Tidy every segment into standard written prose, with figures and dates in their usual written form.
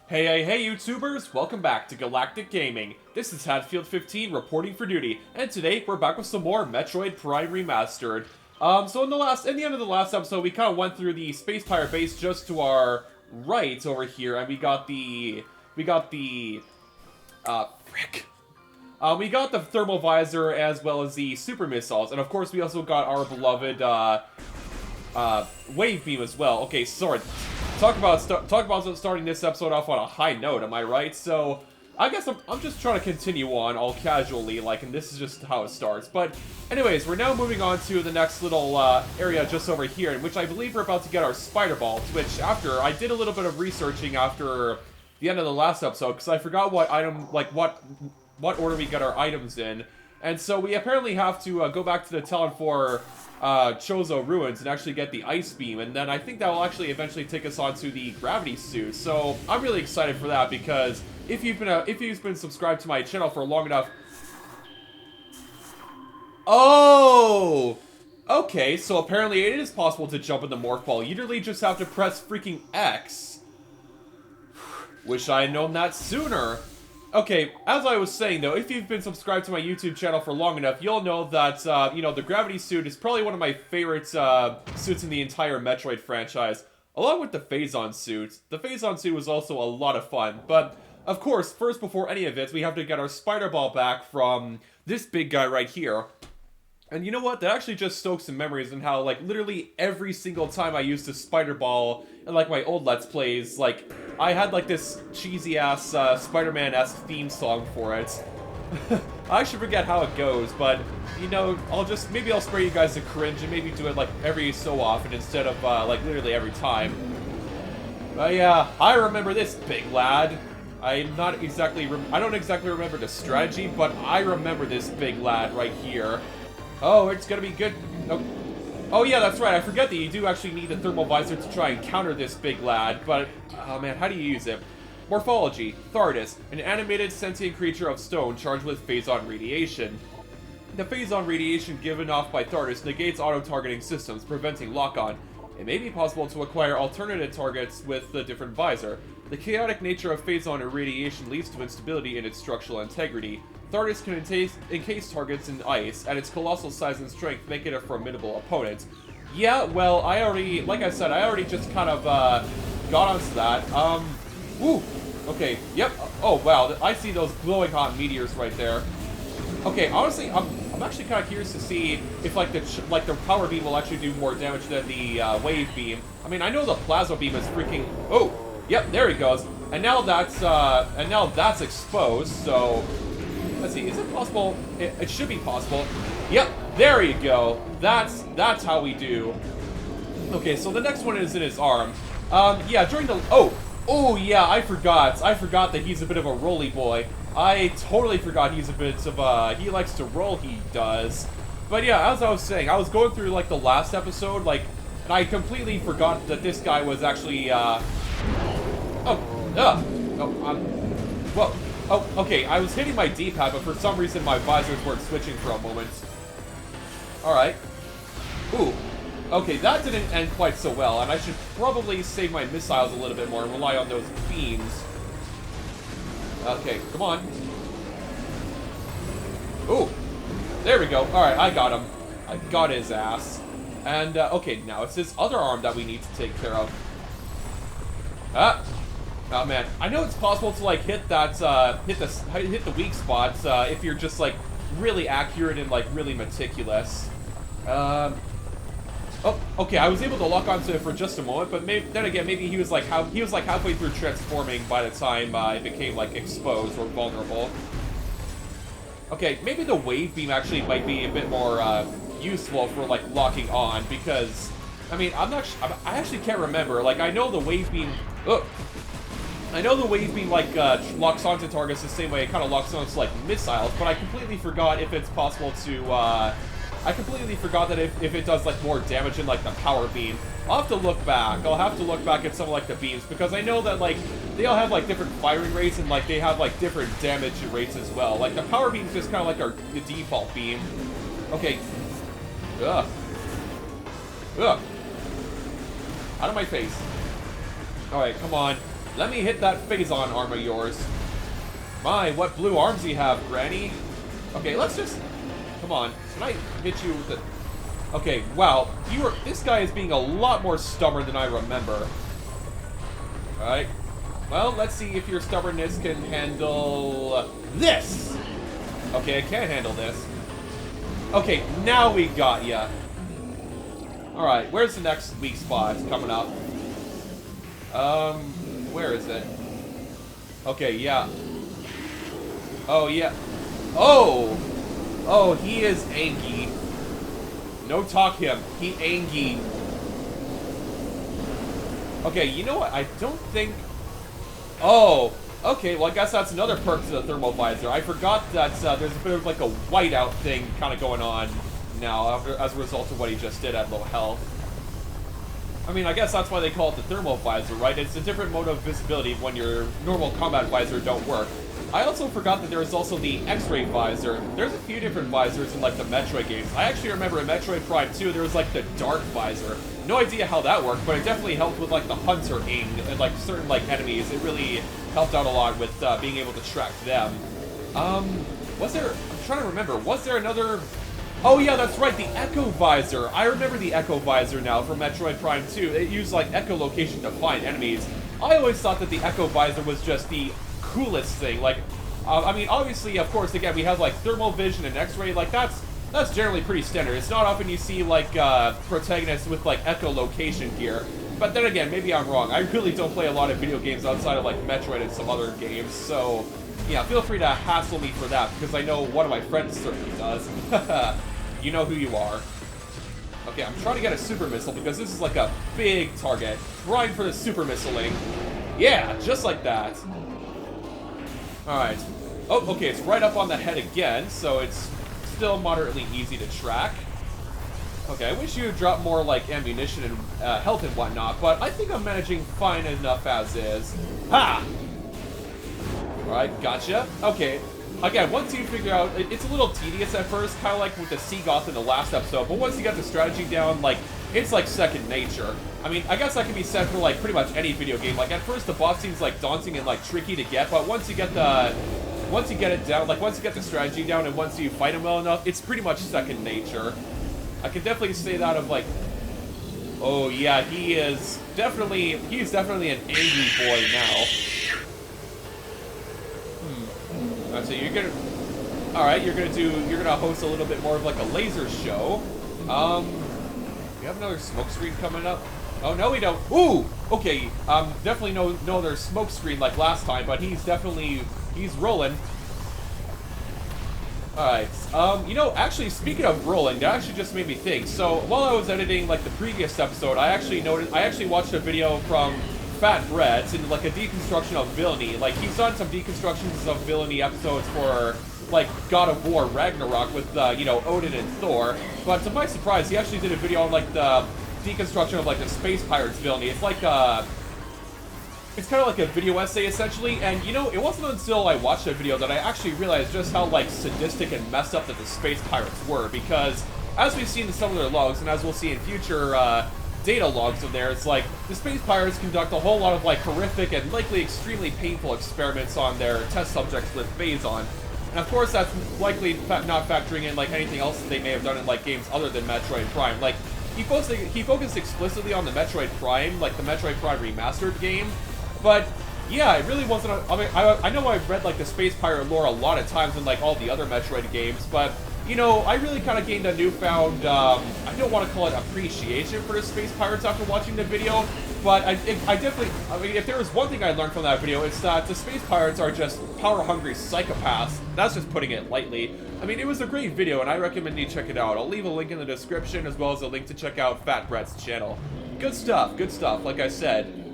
Hey, YouTubers! Welcome back to Galactic Gaming. This is Hatfield15 reporting for duty, and today we're back with some more Metroid Prime Remastered. So in the end of the last episode, we kind of went through the Space Pirate base just to our right over here, and we got the thermal visor as well as the super missiles, and of course we also got our beloved, wave beam as well. Okay, sorry. Talk about starting this episode off on a high note, am I right? So, I guess I'm just trying to continue on all casually, and this is just how it starts. But, anyways, we're now moving on to the next little area just over here, in which I believe we're about to get our spider balls, which after, I did a little bit of researching after the end of the last episode, because I forgot what item, what order we get our items in. And so we apparently have to go back to the town for Chozo Ruins and actually get the ice beam, and then I think that will actually eventually take us onto the gravity suit. So I'm really excited for that, because if you've been subscribed to my channel for long enough. Oh, okay. So apparently it is possible to jump in the morph ball. You literally just have to press freaking X. Wish I had known that sooner. Okay, as I was saying though, if you've been subscribed to my YouTube channel for long enough, you'll know that, you know, the gravity suit is probably one of my favorite, suits in the entire Metroid franchise, along with the Phazon suit. The Phazon suit was also a lot of fun, but, of course, first before any of it, we have to get our spider ball back from this big guy right here. And you know what? That actually just stokes some memories in how, literally every single time I used a spider ball in, my old Let's Plays, I had, this cheesy-ass, Spider-Man-esque theme song for it. I actually forget how it goes, but, you know, maybe I'll spare you guys a cringe and maybe do it, every so often instead of, literally every time. But yeah, I remember this big lad. I don't exactly remember the strategy, but I remember this big lad right here. Oh, it's gonna be good. Oh yeah, that's right. I forget that you do actually need the thermal visor to try and counter this big lad. But, oh man, how do you use it? Morphology. Thardus, an animated sentient creature of stone charged with Phazon radiation. The Phazon radiation given off by Thardus negates auto-targeting systems, preventing lock-on. It may be possible to acquire alternative targets with the different visor. The chaotic nature of Phazon irradiation leads to instability in its structural integrity. Thardus can encase targets in ice, and its colossal size and strength make it a formidable opponent. Yeah, well, like I said, I already just kind of, got onto that. Woo! Okay, yep. Oh, wow, I see those glowing hot meteors right there. Okay, honestly, I'm actually kind of curious to see if, the power beam will actually do more damage than the, wave beam. I mean, I know the plasma beam is freaking... Oh! Yep, there he goes. And now that's exposed, so... Let's see, is it possible? It should be possible. Yep, there you go. That's how we do. Okay, so the next one is in his arm. Yeah, during the... Oh, yeah, I forgot that he's a bit of a rolly boy. I totally forgot he's a bit of he likes to roll, he does. But yeah, as I was saying, I was going through, the last episode, and I completely forgot that this guy was actually, Whoa. Oh, okay, I was hitting my D-pad, but for some reason my visors weren't switching for a moment. Alright. Ooh. Okay, that didn't end quite so well, and I should probably save my missiles a little bit more and rely on those beams. Okay, come on. Ooh. There we go. Alright, I got him. I got his ass. And, okay, now it's his other arm that we need to take care of. Ah! Oh man, I know it's possible to hit that hit the weak spots if you're just really accurate and really meticulous. Oh, okay, I was able to lock onto it for just a moment, but then again, maybe he was halfway through transforming by the time it became exposed or vulnerable. Okay, maybe the wave beam actually might be a bit more useful for locking on, because I mean I actually can't remember. I know the wave beam. I know the wave beam, locks onto targets the same way it kind of locks onto, missiles, but I completely forgot if it's possible to, I completely forgot that if it does, more damage in, the power beam. I'll have to look back. I'll have to look back at some of, the beams, because I know that, they all have, different firing rates, and, they have, different damage rates as well. The power beam's just kind of the default beam. Okay. Ugh. Ugh. Out of my face. Alright, come on. Let me hit that Phazon arm of yours. My, what blue arms you have, Granny. Okay, let's just... Come on. Can I hit you with the... Okay, wow. This guy is being a lot more stubborn than I remember. Alright. Well, let's see if your stubbornness can handle... this! Okay, I can't handle this. Okay, now we got ya. Alright, where's the next weak spot coming up? Where is it? Okay, yeah. Oh, yeah. Oh! Oh, he is angry. No talk him. He angry. Okay, you know what? I don't think... Oh! Okay, well, I guess that's another perk to the thermal visor. I forgot that there's a bit of like a whiteout thing kind of going on now as a result of what he just did at low health. I mean, I guess that's why they call it the thermal visor, right? It's a different mode of visibility when your normal combat visor don't work. I also forgot that there is also the X-ray visor. There's a few different visors in like the Metroid games. I actually remember in Metroid Prime 2 there was like the dark visor. No idea how that worked, but it definitely helped with like the hunter aim and like certain like enemies. It really helped out a lot with being able to track them. Was there... I'm trying to remember. Was there another... Oh yeah, that's right, the Echo Visor. I remember the Echo Visor now from Metroid Prime 2. It used like echolocation to find enemies. I always thought that the Echo Visor was just the coolest thing. Like, I mean, obviously, of course, again, we have like thermal vision and X-ray. Like, that's generally pretty standard. It's not often you see like protagonists with like echolocation gear. But then again, maybe I'm wrong. I really don't play a lot of video games outside of like Metroid and some other games, so yeah, feel free to hassle me for that, because I know one of my friends certainly does. You know who you are. Okay, I'm trying to get a super missile, because this is like a big target. Trying for the super missiling. Yeah, just like that. Alright. Oh, okay, it's right up on the head again, so it's still moderately easy to track. Okay, I wish you would drop more, like, ammunition and health and whatnot, but I think I'm managing fine enough as is. Ha! Alright, gotcha. Okay. Again, once you figure out... It's a little tedious at first, kind of like with the Seagoth in the last episode, but once you get the strategy down, like, it's like second nature. I mean, I guess that can be said for, like, pretty much any video game. Like, at first the boss seems, like, daunting and, like, tricky to get, but once you get the... Once you get it down, like, once you get the strategy down and once you fight him well enough, it's pretty much second nature. I can definitely say that of, like... Oh, yeah, he's definitely an angry boy now. So you're gonna... Alright, you're gonna host a little bit more of, like, a laser show. We have another smoke screen coming up. Oh, no, we don't. Ooh! Okay, definitely no other smoke screen like last time, but he's rolling. Alright, you know, actually, speaking of rolling, that actually just made me think. So, while I was editing, like, the previous episode, I actually watched a video from Fat Brett's in, like, a deconstruction of villainy. Like, he's done some deconstructions of villainy episodes for, like, God of War Ragnarok with, you know, Odin and Thor. But to my surprise, he actually did a video on, like, the deconstruction of, like, the Space Pirates villainy. It's like, it's kind of like a video essay, essentially, and, you know, it wasn't until I watched that video that I actually realized just how, like, sadistic and messed up that the Space Pirates were, because, as we've seen in some of their logs, and as we'll see in future, data logs of theirs, like, the Space Pirates conduct a whole lot of, like, horrific and likely extremely painful experiments on their test subjects with Phazon. And, of course, that's likely not factoring in, like, anything else that they may have done in, like, games other than Metroid Prime. Like, he focused explicitly on the Metroid Prime, like, the Metroid Prime Remastered game. But, yeah, it really wasn't I mean, I know I've read, like, the Space Pirate lore a lot of times in, like, all the other Metroid games, but, you know, I really kind of gained a newfound, I don't want to call it appreciation for the Space Pirates after watching the video, but I definitely, I mean, if there was one thing I learned from that video, it's that the Space Pirates are just power-hungry psychopaths. That's just putting it lightly. I mean, it was a great video, and I recommend you check it out. I'll leave a link in the description, as well as a link to check out Fat Brett's channel. Good stuff, like I said.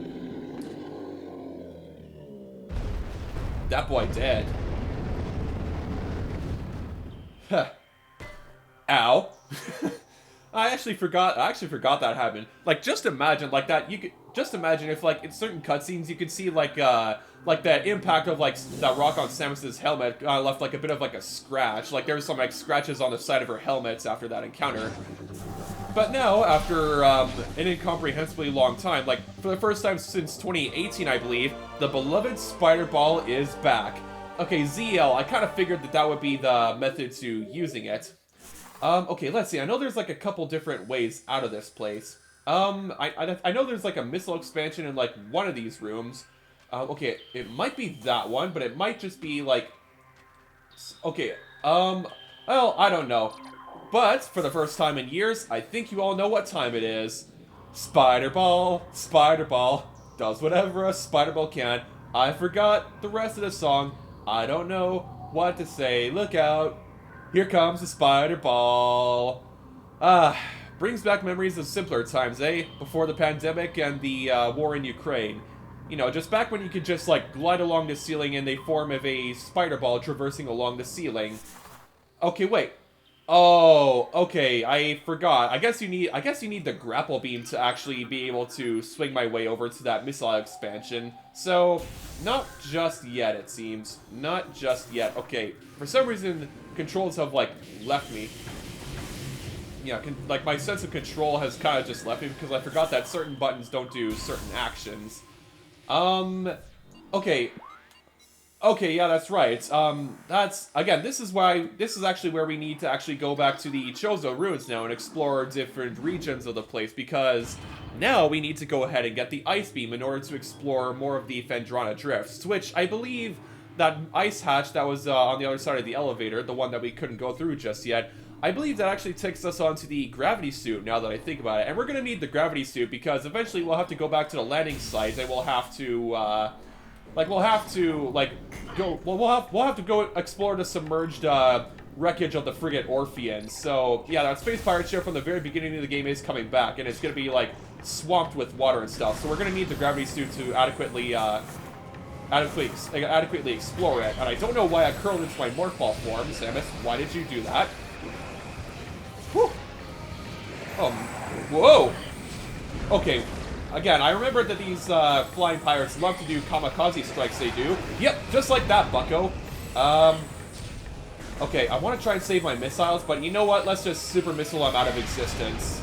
That boy dead. Huh. Ow. I actually forgot that happened. Like, just imagine, like, that, you could, just imagine if, like, in certain cutscenes you could see, like the impact of, like, that rock on Samus's helmet left, like, a bit of, like, a scratch. Like, there was some, like, scratches on the side of her helmets after that encounter. But now, after an incomprehensibly long time, like for the first time since 2018, I believe, the beloved Spider Ball is back. Okay, ZL, I kind of figured that that would be the method to using it. Okay, let's see. I know there's like a couple different ways out of this place. I know there's like a missile expansion in like one of these rooms. Okay, it might be that one, but it might just be like... Okay, well, I don't know. But, for the first time in years, I think you all know what time it is. Spider Ball, does whatever a Spider Ball can. I forgot the rest of the song. I don't know what to say. Look out. Here comes the Spider Ball. Brings back memories of simpler times, eh? Before the pandemic and the war in Ukraine. You know, just back when you could just, like, glide along the ceiling in the form of a spider ball traversing along the ceiling. Okay, wait. Oh, okay, I forgot. I guess you need the grapple beam to actually be able to swing my way over to that missile expansion. So, not just yet, it seems. Not just yet. Okay, for some reason, controls have, like, left me. Yeah, like, my sense of control has kind of just left me because I forgot that certain buttons don't do certain actions. Okay. Okay, yeah, that's right. Again, this is actually where we need to actually go back to the Chozo ruins now and explore different regions of the place, because now we need to go ahead and get the ice beam in order to explore more of the Phendrana drifts, which I believe that ice hatch that was on the other side of the elevator, the one that we couldn't go through just yet, I believe that actually takes us onto the gravity suit, now that I think about it. And we're gonna need the gravity suit because eventually we'll have to go back to the landing site and we'll have to, we'll have to go explore the submerged, wreckage of the frigate Orphean. So, yeah, that space pirate ship from the very beginning of the game is coming back, and it's gonna be, like, swamped with water and stuff. So we're gonna need the gravity suit to adequately explore it. And I don't know why I curled into my morph ball form, Samus. Why did you do that? Whew. Oh, whoa. Okay, again, I remember that these flying pirates love to do kamikaze strikes, they do. Yep, just like that, bucko. Okay, I want to try and save my missiles, but you know what? Let's just super missile them out of existence.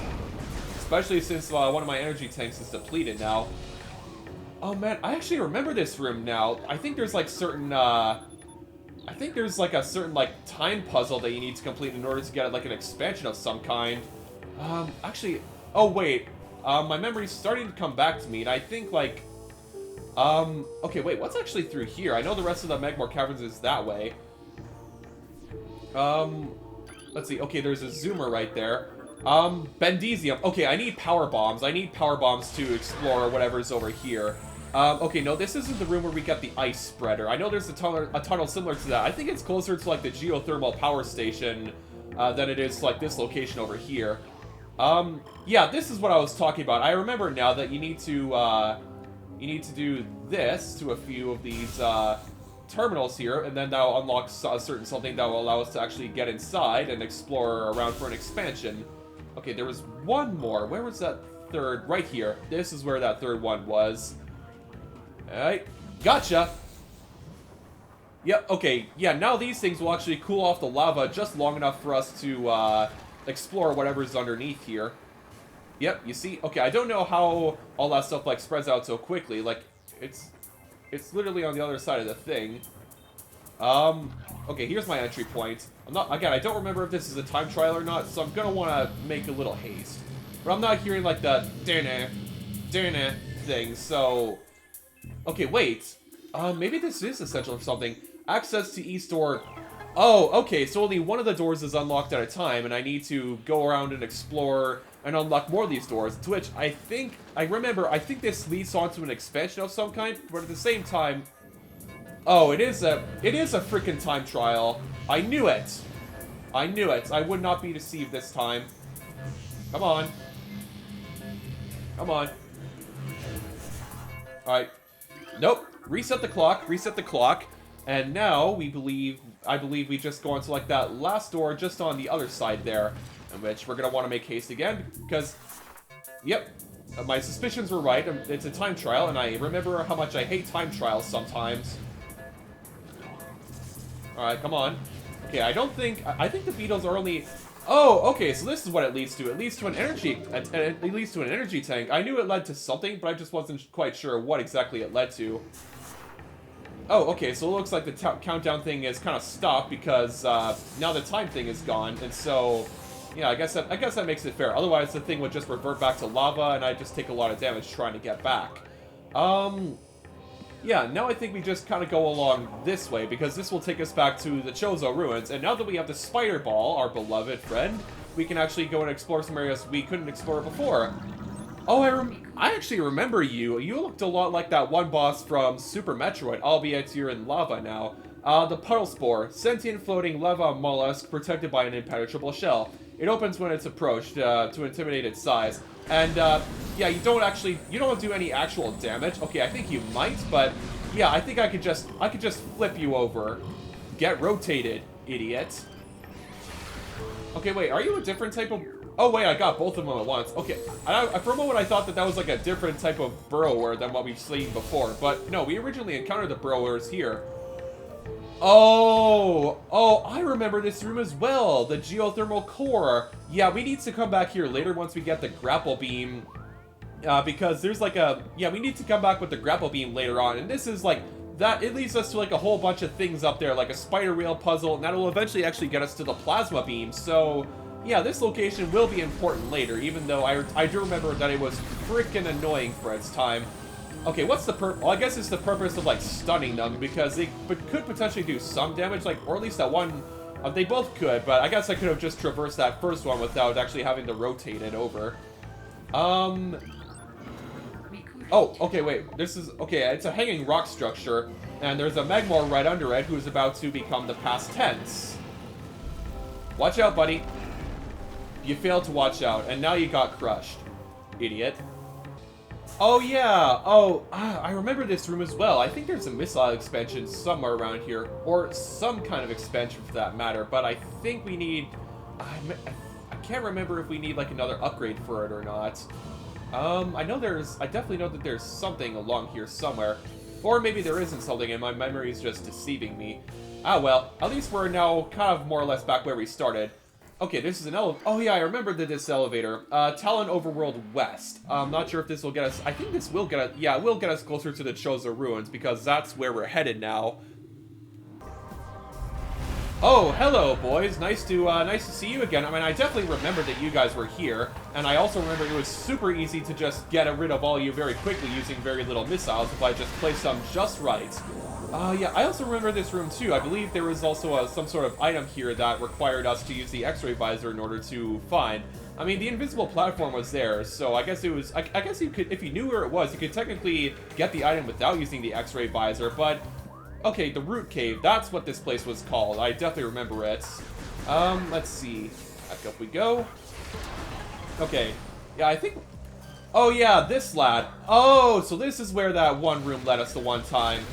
Especially since one of my energy tanks is depleted now. Oh man, I actually remember this room now. I think there's like certain, I think there's like a certain like time puzzle that you need to complete in order to get like an expansion of some kind. Actually, oh wait, my memory's starting to come back to me, and I think like, okay, wait, what's actually through here? I know the rest of the Magmore Caverns is that way. Let's see, okay, there's a zoomer right there. Bendesium. Okay, I need power bombs. I need power bombs to explore whatever's over here. Okay, no, this isn't the room where we got the ice spreader. I know there's a tunnel similar to that. I think it's closer to, like, the geothermal power station than it is, like, this location over here. Yeah, this is what I was talking about. I remember now that you need to do this to a few of these, terminals here, and then that'll unlock a certain something that will allow us to actually get inside and explore around for an expansion. Okay, there was one more. Where was that third? Right here. This is where that third one was. Alright, gotcha! Yep, okay, yeah, now these things will actually cool off the lava just long enough for us to, explore whatever's underneath here. Yep, you see? Okay, I don't know how all that stuff, like, spreads out so quickly. Like, it's literally on the other side of the thing. Okay, here's my entry point. Again, I don't remember if this is a time trial or not, so I'm gonna want to make a little haste. But I'm not hearing, like, the dana thing, so... Okay, wait. Maybe this is essential for something. Access to East Door. Oh, okay, so only one of the doors is unlocked at a time, and I need to go around and explore and unlock more of these doors, to which I think this leads on to an expansion of some kind, but at the same time... Oh, it is a freaking time trial. I knew it. I knew it. I would not be deceived this time. Come on. Come on. Alright. Nope. Reset the clock, and now I believe we just go into like that last door just on the other side there, in which we're gonna want to make haste again, because, yep, my suspicions were right. It's a time trial, and I remember how much I hate time trials sometimes. Alright, come on. Okay, I think the beetles are only... Oh, okay, so this is what it leads to. It leads to an it leads to an energy tank. I knew it led to something, but I just wasn't quite sure what exactly it led to. Oh, okay, so it looks like the countdown thing is kind of stopped because now the time thing is gone, and so yeah, I guess that makes it fair. Otherwise, the thing would just revert back to lava, and I'd just take a lot of damage trying to get back. Yeah, now I think we just kind of go along this way, because this will take us back to the Chozo Ruins, and now that we have the Spider Ball, our beloved friend, we can actually go and explore some areas we couldn't explore before. Oh, I actually remember you. You looked a lot like that one boss from Super Metroid, albeit you're in lava now. The Puddle Spore, sentient floating lava mollusk protected by an impenetrable shell. It opens when it's approached to intimidate its size. And yeah, you don't do any actual damage. Okay, I think you might, but yeah, I think I could just flip you over. Get rotated, idiot. Okay, wait, are you a different type of... Oh, wait, I got both of them at once. Okay, for a moment I thought that was like a different type of burrower than what we've seen before, but no, we originally encountered the burrowers here. Oh, I remember this room as well, the geothermal core. Yeah, we need to come back here later once we get the grapple beam, because there's like yeah, we need to come back with the grapple beam later on, and this is like, it leads us to like a whole bunch of things up there, like a spider rail puzzle, and that'll eventually actually get us to the plasma beam, so yeah, this location will be important later, even though I do remember that it was freaking annoying for its time. Okay, what's the well, I guess it's the purpose of, like, stunning them, because they could potentially do some damage, like, or at least that one, they both could, but I guess I could have just traversed that first one without actually having to rotate it over. Oh, okay, wait, okay, it's a hanging rock structure, and there's a Magmor right under it who's about to become the past tense. Watch out, buddy. You failed to watch out, and now you got crushed. Idiot. Oh, yeah. Oh, I remember this room as well. I think there's a missile expansion somewhere around here, or some kind of expansion for that matter, but I think we need... I can't remember if we need, like, another upgrade for it or not. I definitely know that there's something along here somewhere, or maybe there isn't something and my memory is just deceiving me. Ah, well, at least we're now kind of more or less back where we started. Okay, this is an elevator. Oh yeah, I remember this elevator. Talon Overworld West. I'm not sure if this will get us... I think this will get us... Yeah, it will get us closer to the Chozo Ruins, because that's where we're headed now. Oh, hello, boys. Nice to see you again. I mean, I definitely remember that you guys were here, and I also remember it was super easy to just get rid of all you very quickly using very little missiles if I just placed them just right. Yeah, I also remember this room too. I believe there was also some sort of item here that required us to use the X-ray visor in order to find. I mean, the invisible platform was there, so I guess it was... I guess you could, if you knew where it was, you could technically get the item without using the X-ray visor, but... Okay, the Root Cave, that's what this place was called. I definitely remember it. Let's see. Back up we go. Okay. Yeah, I think... Oh yeah, this lad. Oh, so this is where that one room led us the one time.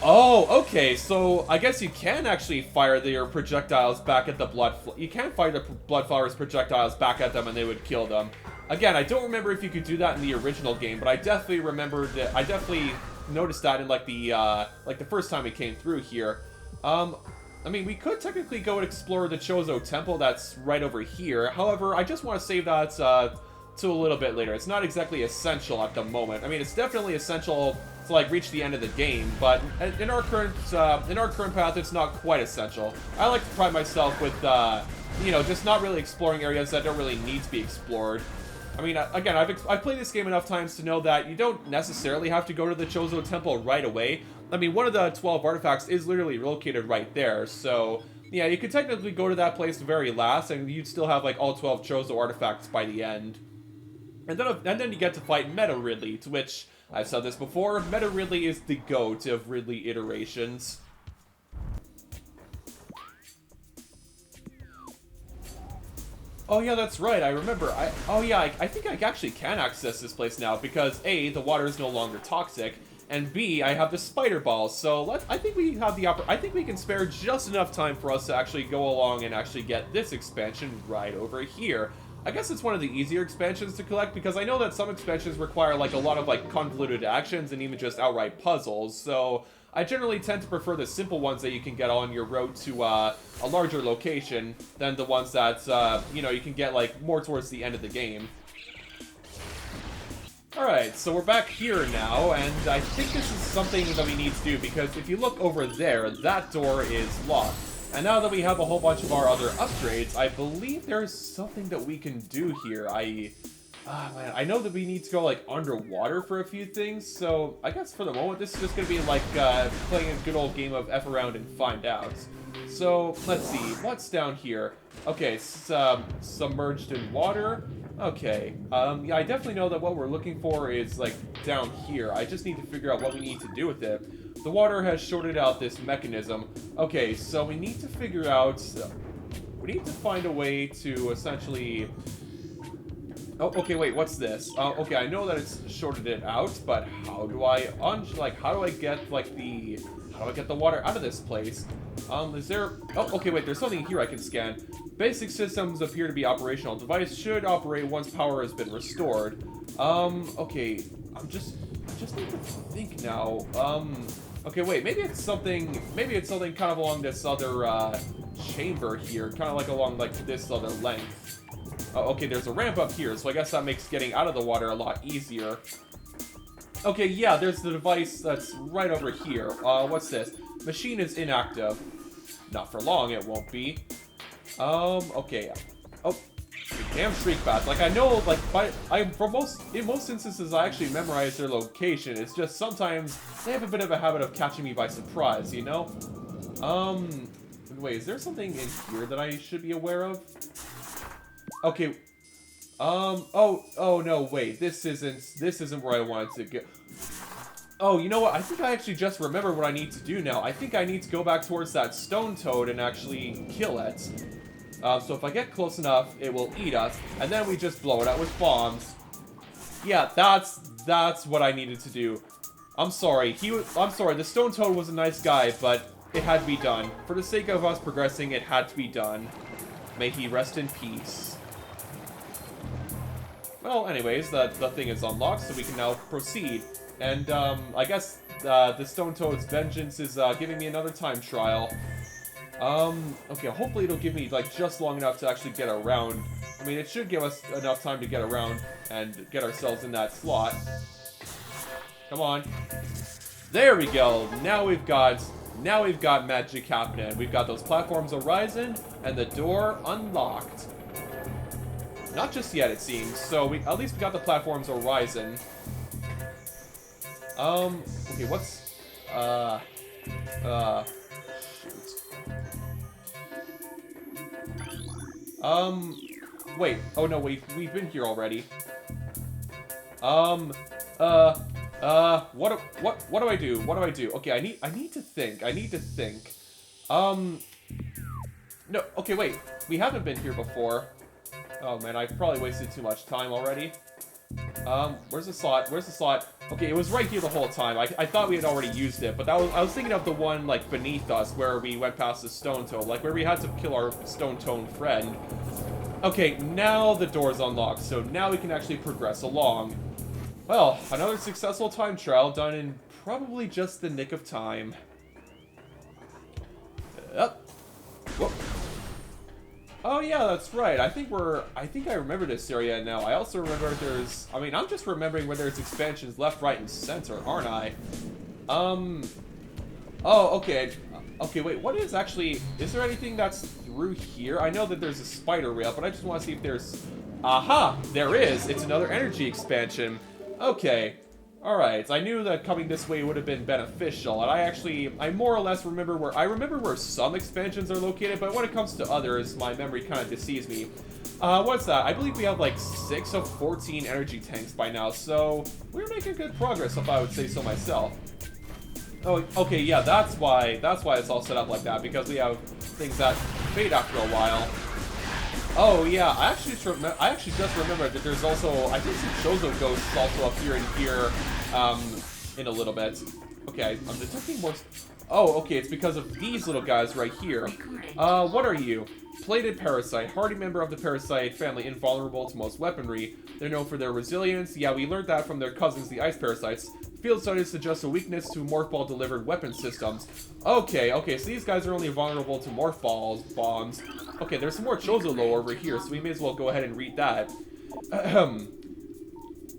Oh, okay, so I guess you can actually fire your projectiles back at the you can fire the blood flowers projectiles back at them and they would kill them. Again, I don't remember if you could do that in the original game, but I definitely remember that. I definitely noticed that in like the first time we came through here. I mean, we could technically go and explore the Chozo Temple that's right over here. However, I just want to save that to a little bit later. It's not exactly essential at the moment. I mean, it's definitely essential to like reach the end of the game, but in our current path, it's not quite essential. I like to pride myself with you know, just not really exploring areas that don't really need to be explored. I mean, again, I've played this game enough times to know that you don't necessarily have to go to the Chozo Temple right away. I mean, one of the 12 artifacts is literally located right there, so yeah, you could technically go to that place the very last, and you'd still have like all 12 Chozo artifacts by the end. And then you get to fight Meta Ridley, to which, I've said this before, Meta Ridley is the GOAT of Ridley iterations. Oh yeah, that's right, I remember. I think I actually can access this place now, because A, the water is no longer toxic, and B, I have the spider balls, so I think we have I think we can spare just enough time for us to actually go along and actually get this expansion right over here. I guess it's one of the easier expansions to collect, because I know that some expansions require like a lot of like convoluted actions and even just outright puzzles, so I generally tend to prefer the simple ones that you can get on your road to a larger location than the ones that, you know, you can get, like, more towards the end of the game. Alright, so we're back here now, and I think this is something that we need to do, because if you look over there, that door is locked. And now that we have a whole bunch of our other upgrades, I believe there's something that we can do here. Man, I know that we need to go, like, underwater for a few things, so I guess for the moment this is just going to be like playing a good old game of F around and find out. So, let's see, what's down here? Okay, submerged in water. Okay, yeah, I definitely know that what we're looking for is, like, down here. I just need to figure out what we need to do with it. The water has shorted out this mechanism. Okay, so we need to figure out... we need to find a way to essentially... Oh, okay, wait, what's this? Okay, I know that it's shorted it out, but how do I how do I get, like, how do I get the water out of this place? Is there... Oh, okay, wait, there's something here I can scan. Basic systems appear to be operational. Device should operate once power has been restored. Okay, I just need to think now. Okay, wait, maybe it's something kind of along this other, chamber here, kind of like along, like, this other length. Oh, okay, there's a ramp up here, so I guess that makes getting out of the water a lot easier. Okay, yeah, there's the device that's right over here. What's this? Machine is inactive. Not for long, it won't be. Okay. Oh, damn shriek bats. Like, I know, like, in most instances, I actually memorize their location. It's just sometimes they have a bit of a habit of catching me by surprise, you know? Wait, is there something in here that I should be aware of? Okay. Oh no, wait. This isn't where I wanted to go. Oh, you know what? I think I actually just remember what I need to do now. I think I need to go back towards that stone toad and actually kill it. So if I get close enough, it will eat us, and then we just blow it out with bombs. Yeah, that's what I needed to do. I'm sorry. I'm sorry. The stone toad was a nice guy, but it had to be done. For the sake of us progressing, it had to be done. May he rest in peace. Well, anyways, the thing is unlocked, so we can now proceed. And, I guess, the Stone Toad's vengeance is, giving me another time trial. Okay, hopefully it'll give me, like, just long enough to actually get around. I mean, it should give us enough time to get around and get ourselves in that slot. Come on. There we go! Now we've got magic happening. We've got those platforms arising, and the door unlocked. Not just yet, it seems. So, at least we got the platforms arising. Okay, what's... shoot. Wait. Oh, no, we've been here already. What do I do? What do I do? Okay, I need to think. No, okay, wait. We haven't been here before. Oh, man, I've probably wasted too much time already. Where's the slot? Where's the slot? Okay, it was right here the whole time. I thought we had already used it, but I was thinking of the one, like, beneath us, where we went past the stone toad, like, where we had to kill our stone toad friend. Okay, now the door's unlocked, so now we can actually progress along. Well, another successful time trial done in probably just the nick of time. Up. Whoop. Oh yeah, that's right. I think I remember this area now. I also remember I'm just remembering where there's expansions left, right, and center, aren't I? Oh, okay. Okay, wait, is there anything that's through here? I know that there's a spider rail, but I just want to see if there's... Aha! There is! It's another energy expansion. Okay. Alright, I knew that coming this way would have been beneficial, and I more or less remember where some expansions are located, but when it comes to others, my memory kind of deceives me. What's that? I believe we have like 6 of 14 energy tanks by now, so we're making good progress, if I would say so myself. Oh, okay, yeah, that's why it's all set up like that, because we have things that fade after a while. Oh yeah, I actually just remembered that there's also, I think, some Chozo ghosts also appear in here, in a little bit. Okay, I'm detecting more... Oh, okay, it's because of these little guys right here. What are you? Plated parasite, hardy member of the parasite family, invulnerable to most weaponry. They're known for their resilience. Yeah, we learned that from their cousins, the ice parasites. Field studies suggest a weakness to Morph Ball delivered weapon systems. Okay, so these guys are only vulnerable to Morph Balls bombs. Okay, there's some more Chozo lore over here, so we may as well go ahead and read that.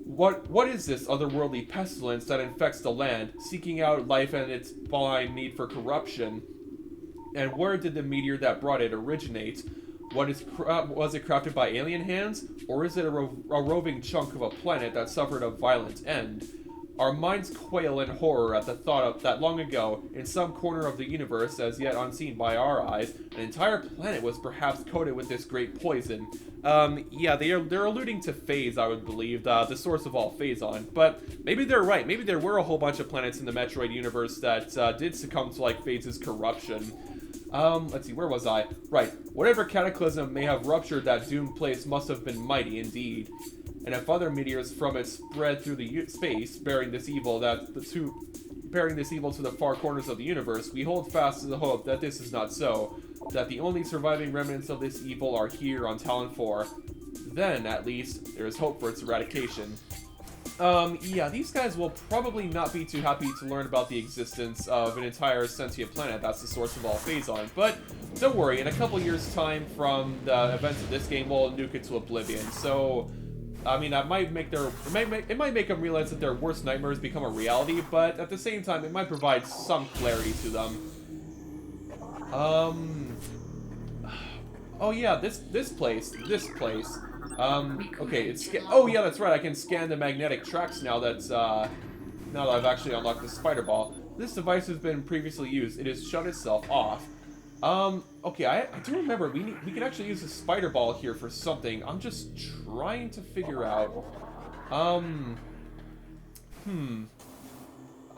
What is this otherworldly pestilence that infects the land, seeking out life and its blind need for corruption? And where did the meteor that brought it originate? Was it crafted by alien hands, or is it a roving chunk of a planet that suffered a violent end? Our minds quail in horror at the thought of that long ago, in some corner of the universe as yet unseen by our eyes, an entire planet was perhaps coated with this great poison. Yeah, they're alluding to Phase, I would believe, the source of all Phazon. But maybe they're right. Maybe there were a whole bunch of planets in the Metroid universe that did succumb to, like, Phase's corruption. Let's see, where was I? Right. Whatever cataclysm may have ruptured that doomed place must have been mighty indeed. And if other meteors from it spread through the space, bearing this evil to the far corners of the universe, we hold fast to the hope that this is not so, that the only surviving remnants of this evil are here on Talon 4. Then, at least, there is hope for its eradication. Yeah, these guys will probably not be too happy to learn about the existence of an entire sentient planet that's the source of all Phazon, but don't worry, in a couple years' time from the events of this game, we'll nuke it to oblivion, so... I mean, that might make it might make them realize that their worst nightmares become a reality, but at the same time, it might provide some clarity to them. Oh yeah, this place. Okay, oh yeah, that's right. I can scan the magnetic tracks now. Now that I've actually unlocked the spider ball. This device has been previously used. It has shut itself off. Okay, I do remember we can actually use the spider ball here for something. I'm just trying to figure out.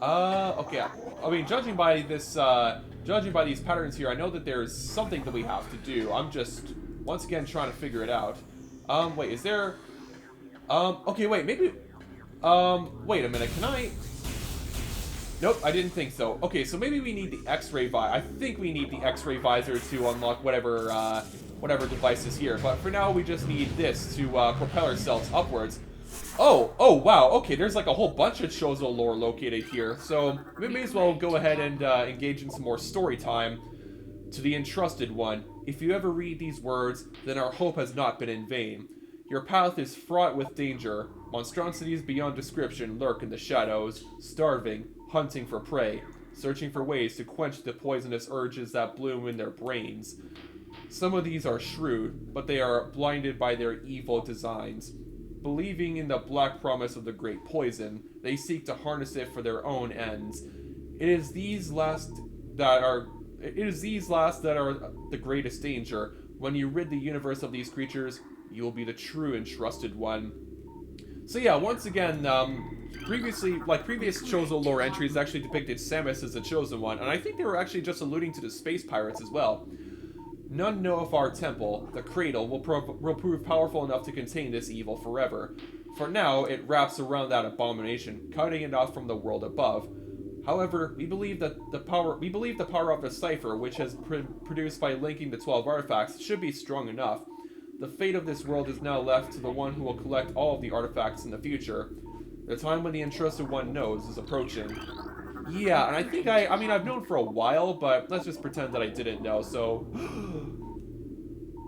Okay. I mean, judging by these patterns here, I know that there's something that we have to do. I'm just once again trying to figure it out. Wait, is there? Okay, wait, maybe. Wait a minute. Can I? Nope, I didn't think so. Okay, so maybe we need the X-ray visor. I think we need the X-ray visor to unlock whatever device is here. But for now, we just need this to propel ourselves upwards. Oh, wow. Okay, there's like a whole bunch of Chozo lore located here. So we may as well go ahead and engage in some more story time. To the Entrusted One, if you ever read these words, then our hope has not been in vain. Your path is fraught with danger. Monstrosities beyond description lurk in the shadows, starving, hunting for prey, searching for ways to quench the poisonous urges that bloom in their brains. Some of these are shrewd, but they are blinded by their evil designs. Believing in the black promise of the great poison, they seek to harness it for their own ends. It is these last that are the greatest danger. When you rid the universe of these creatures, you will be the true Entrusted One. So yeah, once again, previous Chozo lore entries actually depicted Samus as the Chosen One, and I think they were actually just alluding to the space pirates as well. None know if our temple, the Cradle, will prove powerful enough to contain this evil forever. For now, it wraps around that abomination, cutting it off from the world above. However, we believe the power of the cipher, which has produced by linking the 12 artifacts, should be strong enough. The fate of this world is now left to the one who will collect all of the artifacts in the future. The time when the Entrusted One knows is approaching. Yeah, and I think I mean, I've known for a while, but let's just pretend that I didn't know, so...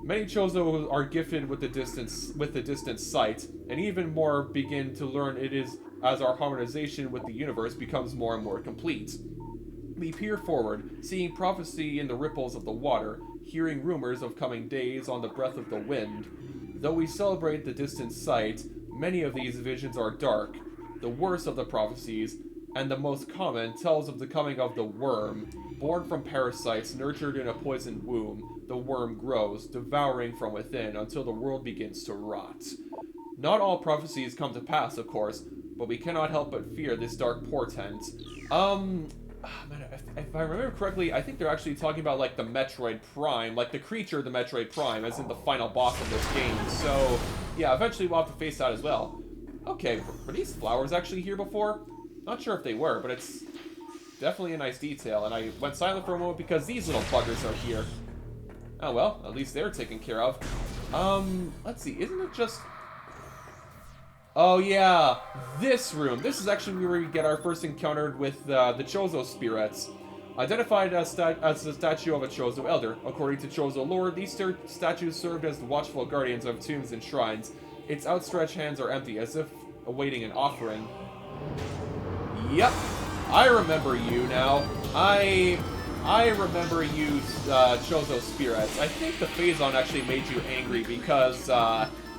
Many Chozo are gifted with the distant sight, and even more begin to learn it is as our harmonization with the universe becomes more and more complete. We peer forward, seeing prophecy in the ripples of the water, hearing rumors of coming days on the breath of the wind. Though we celebrate the distant sight, many of these visions are dark. The worst of the prophecies, and the most common, tells of the coming of the worm. Born from parasites nurtured in a poisoned womb, the worm grows, devouring from within until the world begins to rot. Not all prophecies come to pass, of course, but we cannot help but fear this dark portent. Man, if I remember correctly, I think they're actually talking about, like, the Metroid Prime, like the creature of the Metroid Prime, as in the final boss of this game. So, yeah, eventually we'll have to face that as well. Okay, were these flowers actually here before? Not sure if they were, but it's definitely a nice detail. And I went silent for a moment because these little buggers are here. Oh well, at least they're taken care of. Let's see, isn't it just... Oh yeah, this room. This is actually where we get our first encounter with the Chozo spirits. Identified as the statue of a Chozo elder. According to Chozo lore, these statues served as the watchful guardians of tombs and shrines. Its outstretched hands are empty, as if awaiting an offering. Yep, I remember you now. I remember you, Chozo spirits. I think the Phazon actually made you angry because,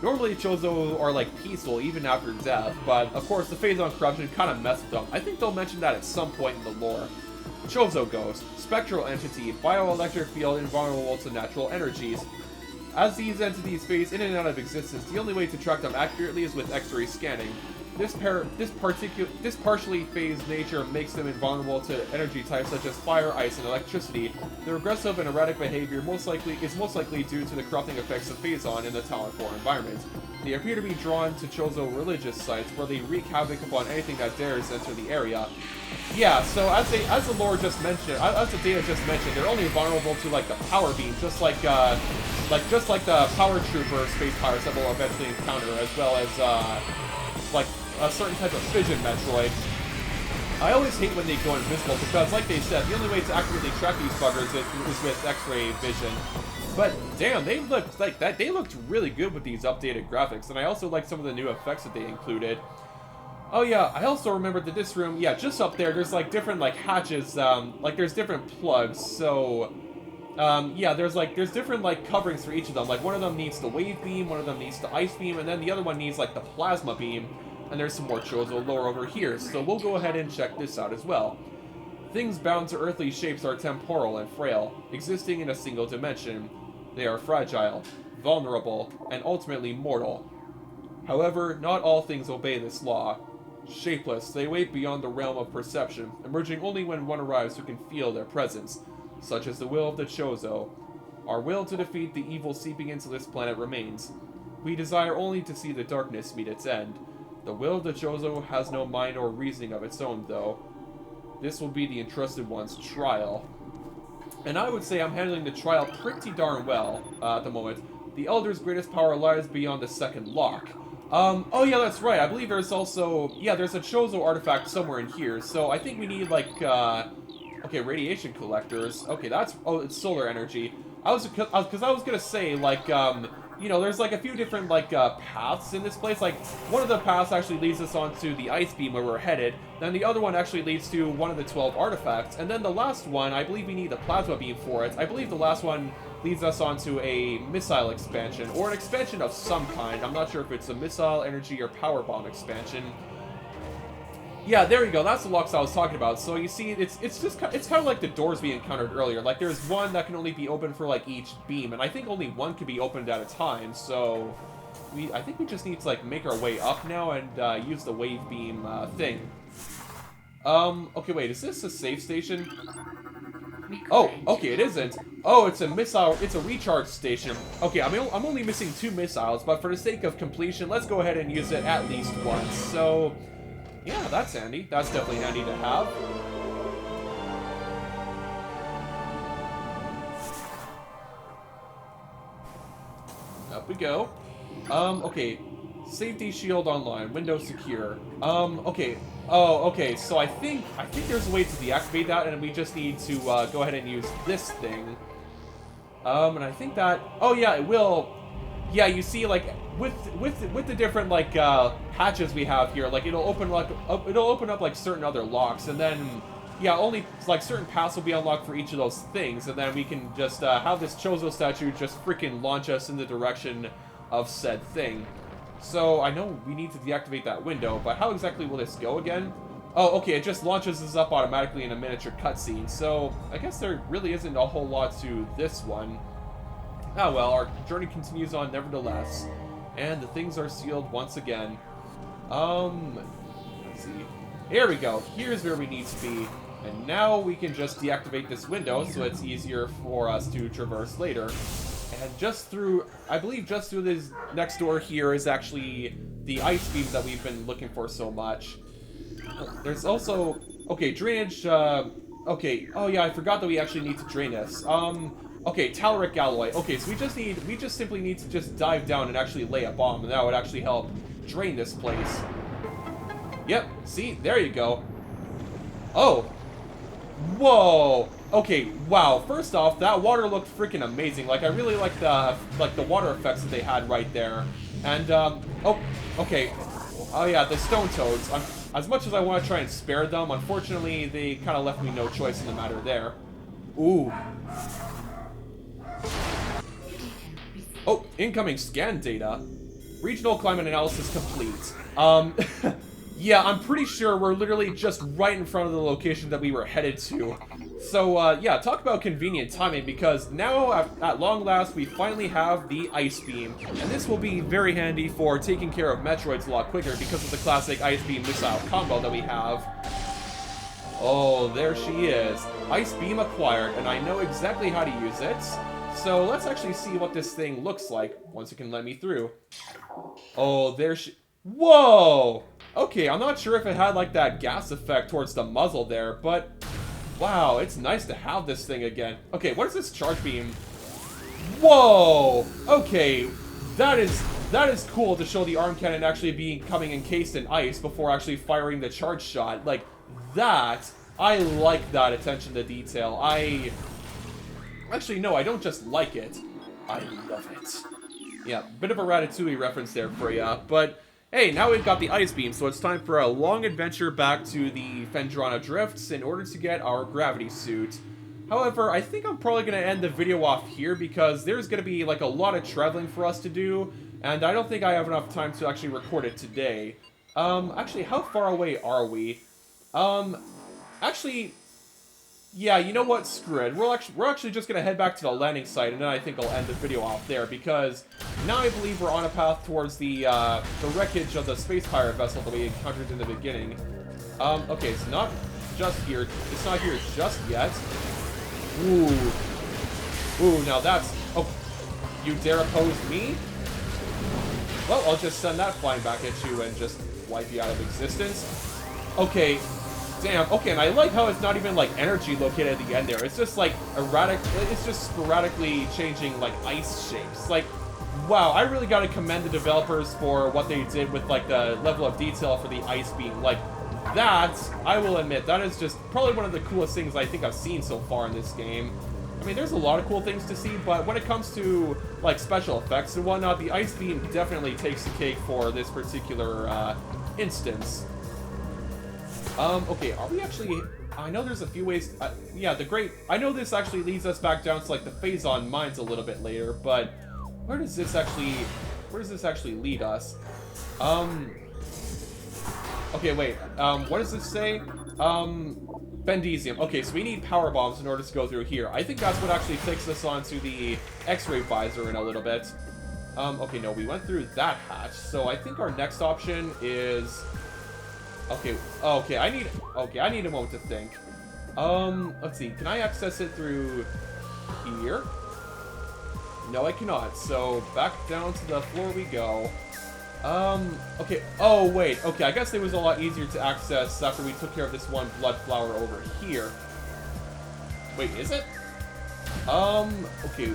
normally Chozo are, like, peaceful even after death, but, of course, the Phazon corruption kind of messed with them. I think they'll mention that at some point in the lore. Chozo Ghost. Spectral entity. Bioelectric field invulnerable to natural energies. As these entities phase in and out of existence, the only way to track them accurately is with X-ray scanning. This partially phased nature makes them invulnerable to energy types such as fire, ice, and electricity. Their aggressive and erratic behavior is most likely due to the corrupting effects of Phazon in the Tower 4 environment. They appear to be drawn to Chozo religious sites, where they wreak havoc upon anything that dares enter the area. Yeah, so as the lore just mentioned, as the data just mentioned, they're only vulnerable to like the power beam, just like the power trooper space pirates that we'll eventually encounter, as well as like a certain type of fission Metroid. I always hate when they go invisible because, like they said, the only way to accurately track these buggers is with X-ray vision. But damn, they looked like that. They looked really good with these updated graphics, and I also like some of the new effects that they included. Oh yeah, I also remembered that this room, yeah, just up there, there's like different like hatches, like there's different plugs. So, yeah, there's different like coverings for each of them. Like one of them needs the wave beam, one of them needs the ice beam, and then the other one needs like the plasma beam. And there's some more Chozo lore over here, so we'll go ahead and check this out as well. Things bound to earthly shapes are temporal and frail, existing in a single dimension. They are fragile, vulnerable, and ultimately mortal. However, not all things obey this law. Shapeless, they wait beyond the realm of perception, emerging only when one arrives who can feel their presence, such as the will of the Chozo. Our will to defeat the evil seeping into this planet remains. We desire only to see the darkness meet its end. The will of the Chozo has no mind or reasoning of its own, though. This will be the Entrusted One's trial. And I would say I'm handling the trial pretty darn well at the moment. The Elder's greatest power lies beyond the second lock. Oh yeah, that's right. I believe there's also... Yeah, there's a Chozo artifact somewhere in here. So I think we need, like, okay, radiation collectors. Okay, that's... Oh, it's solar energy. Because I was gonna say, like, you know, there's like a few different like paths in this place. Like one of the paths actually leads us onto the ice beam where we're headed. Then the other one actually leads to one of the 12 artifacts. And then the last one, I believe we need the plasma beam for it. I believe the last one leads us onto a missile expansion or an expansion of some kind. I'm not sure if it's a missile, energy, or power bomb expansion. Yeah, there you go. That's the locks I was talking about. So you see, it's kind of like the doors we encountered earlier. Like there's one that can only be opened for like each beam, and I think only one can be opened at a time. So I think we just need to like make our way up now and use the wave beam thing. Okay, wait, is this a safe station? Oh, okay, it isn't. Oh, it's a missile. It's a recharge station. Okay, I'm only missing 2 missiles, but for the sake of completion, let's go ahead and use it at least once. So. Yeah, that's handy. That's definitely handy to have. Up we go. Okay. Safety shield online. Window secure. Okay. Oh, okay. So I think there's a way to deactivate that, and we just need to go ahead and use this thing. And I think that. Oh yeah, it will. Yeah, you see, like with the different like hatches we have here, like it'll open up like certain other locks, and then yeah, only like certain paths will be unlocked for each of those things, and then we can just have this Chozo statue just freaking launch us in the direction of said thing. So I know we need to deactivate that window, but how exactly will this go again? Oh, okay, it just launches us up automatically in a miniature cutscene. So I guess there really isn't a whole lot to this one. Ah well, our journey continues on nevertheless. And the things are sealed once again. Let's see. Here we go. Here's where we need to be. And now we can just deactivate this window so it's easier for us to traverse later. And just through, I believe just through this next door here is actually the ice beam that we've been looking for so much. There's also, okay, drainage, okay, oh yeah, I forgot that we actually need to drain this. Okay, telluric alloy. Okay, so we just simply need to just dive down and actually lay a bomb, and that would actually help drain this place. Yep, see? There you go. Oh. Whoa. Okay, wow. First off, that water looked freaking amazing. Like, I really like the water effects that they had right there. And, oh, okay. Oh, yeah, the stone toads. As much as I want to try and spare them, unfortunately, they kind of left me no choice in the matter there. Ooh. Oh, incoming scan data. Regional climate analysis complete. Yeah, I'm pretty sure we're literally just right in front of the location that we were headed to. So, yeah, talk about convenient timing, because now, at long last, we finally have the Ice Beam. And this will be very handy for taking care of Metroids a lot quicker because of the classic Ice Beam missile combo that we have. Oh, there she is. Ice Beam acquired, and I know exactly how to use it. So, let's actually see what this thing looks like, once it can let me through. Oh, there she... Whoa! Okay, I'm not sure if it had, like, that gas effect towards the muzzle there, but... Wow, it's nice to have this thing again. Okay, what is this charge beam? Whoa! Okay, that is cool to show the arm cannon actually becoming encased in ice before actually firing the charge shot. Like, that... I like that attention to detail. Actually, no, I don't just like it. I love it. Yeah, bit of a Ratatouille reference there for ya, but... Hey, now we've got the Ice Beam, so it's time for a long adventure back to the Phendrana Drifts in order to get our gravity suit. However, I think I'm probably going to end the video off here because there's going to be like a lot of traveling for us to do, and I don't think I have enough time to actually record it today. Actually, how far away are we? Actually... Yeah, you know what? Screw it. We're actually just gonna head back to the landing site, and then I think I'll end the video off there, because now I believe we're on a path towards the wreckage of the space pirate vessel that we encountered in the beginning. Okay, it's not just here. It's not here just yet. Ooh. Ooh, now that's... Oh, you dare oppose me? Well, I'll just send that flying back at you and just wipe you out of existence. Okay. Damn, okay, and I like how it's not even, like, energy located at the end there. It's just, like, erratic, it's just sporadically changing, like, ice shapes. Like, wow, I really gotta commend the developers for what they did with, like, the level of detail for the Ice Beam. Like, that, I will admit, that is just probably one of the coolest things I think I've seen so far in this game. I mean, there's a lot of cool things to see, but when it comes to, like, special effects and whatnot, the Ice Beam definitely takes the cake for this particular, instance. Okay, are we actually... I know there's a few ways... yeah, the great... I know this actually leads us back down to, like, the Phazon mines a little bit later, but... Where does this actually lead us? Okay, wait. What does this say? Bendesium. Okay, so we need power bombs in order to go through here. I think that's what actually takes us onto the X-ray visor in a little bit. Okay, no, we went through that hatch, so I think our next option is... Okay, okay, I need a moment to think. Let's see, can I access it through here? No, I cannot, so back down to the floor we go. Okay, oh, wait, okay, I guess it was a lot easier to access after we took care of this one blood flower over here. Wait, is it? Okay,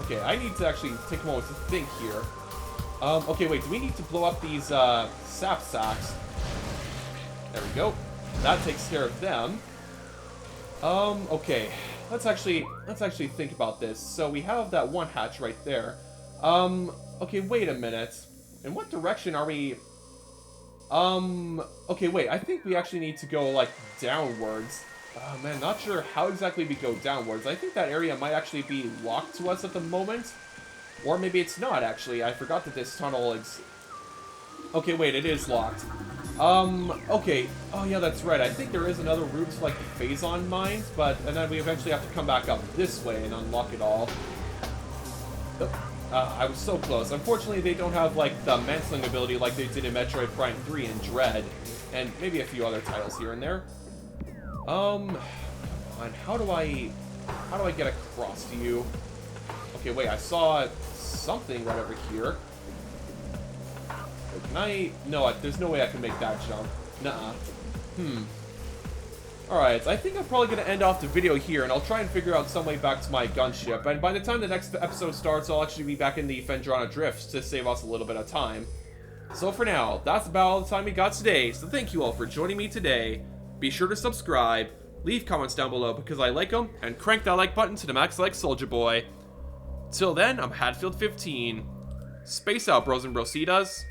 okay, I need to actually take a moment to think here. Okay, wait, do we need to blow up these, sap sacks? There we go. That takes care of them. Okay. Let's actually think about this. So we have that one hatch right there. Okay, wait a minute. In what direction are we... okay, wait, I think we actually need to go, like, downwards. Oh, man, not sure how exactly we go downwards. I think that area might actually be locked to us at the moment. Or maybe it's not, actually. I forgot that this tunnel is... Okay, wait, it is locked. Okay. Oh, yeah, that's right. I think there is another route to, like, the Phazon mines, and then we eventually have to come back up this way and unlock it all. I was so close. Unfortunately, they don't have, like, the mantling ability like they did in Metroid Prime 3 and Dread, and maybe a few other titles here and there. And how do I get across to you? Okay, wait, I saw something right over here. Wait, can I... No, there's no way I can make that jump. Nuh-uh. Alright, I think I'm probably going to end off the video here, and I'll try and figure out some way back to my gunship. And by the time the next episode starts, I'll actually be back in the Phendrana Drifts to save us a little bit of time. So for now, that's about all the time we got today, so thank you all for joining me today. Be sure to subscribe, leave comments down below because I like them, and crank that like button to the max like Soldier Boy. Till then, I'm Hatfield15. Space out, bros and brositas.